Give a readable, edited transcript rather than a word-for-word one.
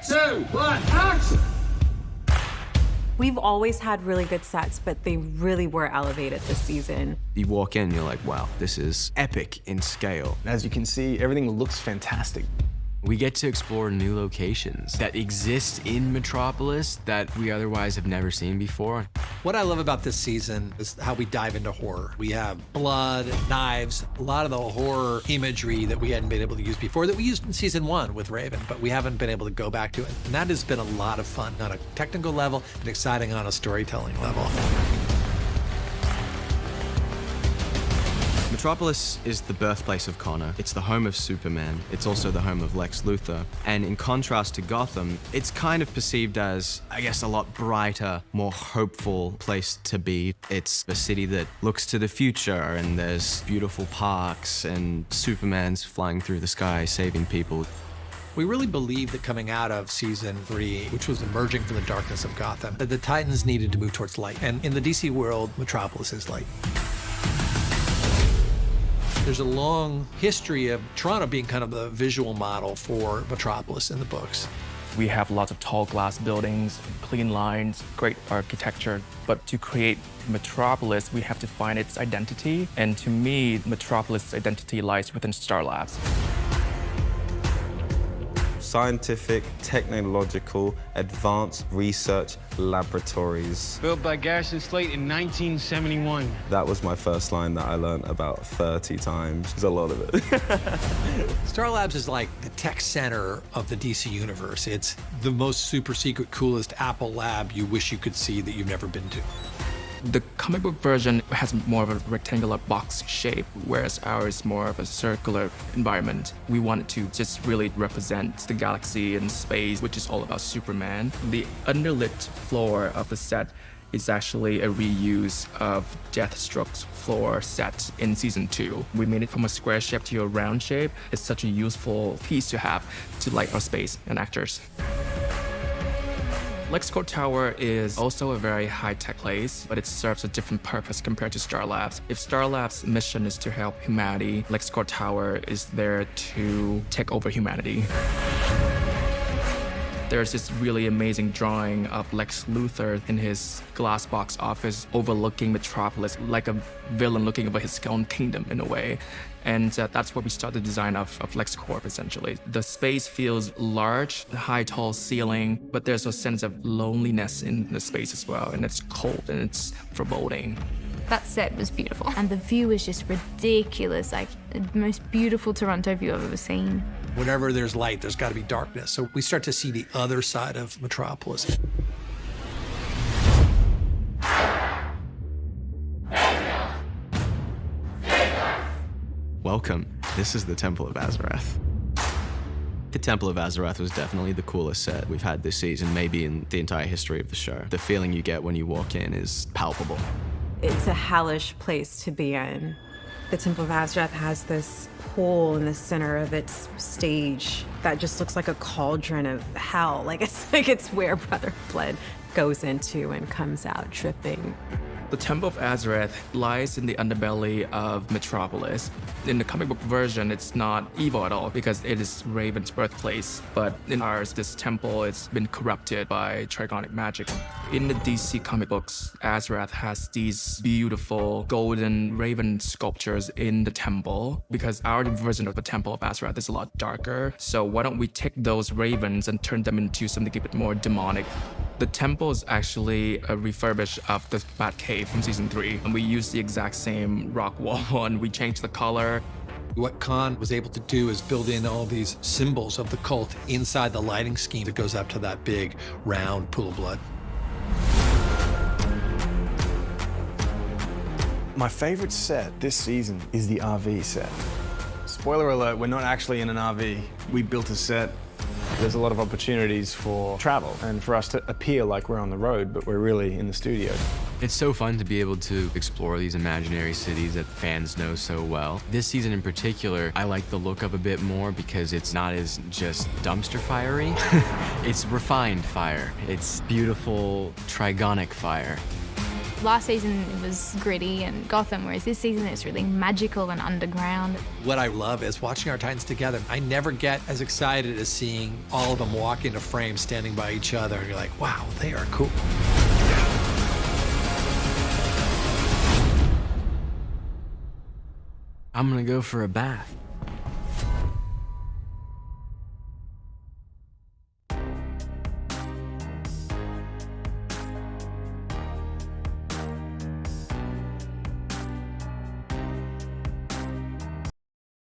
2, 1, action! We've always had really good sets, but they really were elevated this season. You walk in, you're like, wow, this is epic in scale. As you can see, everything looks fantastic. We get to explore new locations that exist in Metropolis that we otherwise have never seen before. What I love about this season is how we dive into horror. We have blood, knives, a lot of the horror imagery that we hadn't been able to use before that we used in season 1 with Raven, but we haven't been able to go back to it. And that has been a lot of fun on a technical level and exciting on a storytelling level. Metropolis is the birthplace of Conor. It's the home of Superman. It's also the home of Lex Luthor. And in contrast to Gotham, it's kind of perceived as, I guess, a lot brighter, more hopeful place to be. It's a city that looks to the future, and there's beautiful parks, and Superman's flying through the sky, saving people. We really believed that coming out of season 3, which was emerging from the darkness of Gotham, that the Titans needed to move towards light. And in the DC world, Metropolis is light. There's a long history of Toronto being kind of the visual model for Metropolis in the books. We have lots of tall glass buildings, clean lines, great architecture. But to create Metropolis, we have to find its identity. And to me, Metropolis' identity lies within Star Labs. Scientific, technological, advanced research laboratories. Built by Garrison Slate in 1971. That was my first line that I learned about 30 times. There's a lot of it. Star Labs is like the tech center of the DC universe. It's the most super secret, coolest Apple lab you wish you could see that you've never been to. The comic book version has more of a rectangular box shape, whereas ours is more of a circular environment. We wanted to just really represent the galaxy and space, which is all about Superman. The underlit floor of the set is actually a reuse of Deathstroke's floor set in season 2. We made it from a square shape to a round shape. It's such a useful piece to have to light our space and actors. LexCorp Tower is also a very high-tech place, but it serves a different purpose compared to Star Labs. If Star Labs' mission is to help humanity, LexCorp Tower is there to take over humanity. There's this really amazing drawing of Lex Luthor in his glass box office overlooking Metropolis, like a villain looking over his own kingdom in a way. And that's where we start the design of LexCorp, essentially. The space feels large, high, tall ceiling, but there's a sense of loneliness in the space as well, and it's cold and it's foreboding. That set was beautiful, and the view is just ridiculous, like the most beautiful Toronto view I've ever seen. Whenever there's light, there's got to be darkness. So we start to see the other side of Metropolis. Welcome. This is the Temple of Azarath. The Temple of Azarath was definitely the coolest set we've had this season, maybe in the entire history of the show. The feeling you get when you walk in is palpable. It's a hellish place to be in. The Temple of Azarath has this pool in the center of its stage that just looks like a cauldron of hell. Like it's where Brother Blood goes into and comes out dripping. The Temple of Azarath lies in the underbelly of Metropolis. In the comic book version, it's not evil at all because it is Raven's birthplace. But in ours, this temple has been corrupted by trigonic magic. In the DC comic books, Azarath has these beautiful golden raven sculptures in the temple. Because our version of the Temple of Azarath is a lot darker. So why don't we take those ravens and turn them into something a bit more demonic? The temple is actually a refurbish of the Batcave from season 3. And we used the exact same rock wall and we changed the color. What Khan was able to do is build in all these symbols of the cult inside the lighting scheme that goes up to that big, round pool of blood. My favorite set this season is the RV set. Spoiler alert, we're not actually in an RV. We built a set. There's a lot of opportunities for travel and for us to appear like we're on the road, but we're really in the studio. It's so fun to be able to explore these imaginary cities that fans know so well. This season in particular, I like the look of a bit more because it's not as just dumpster fiery. It's refined fire. It's beautiful trigonic fire. Last season it was gritty and Gotham, whereas this season it's really magical and underground. What I love is watching our Titans together. I never get as excited as seeing all of them walk into frame standing by each other. You're like, wow, they are cool. I'm gonna go for a bath.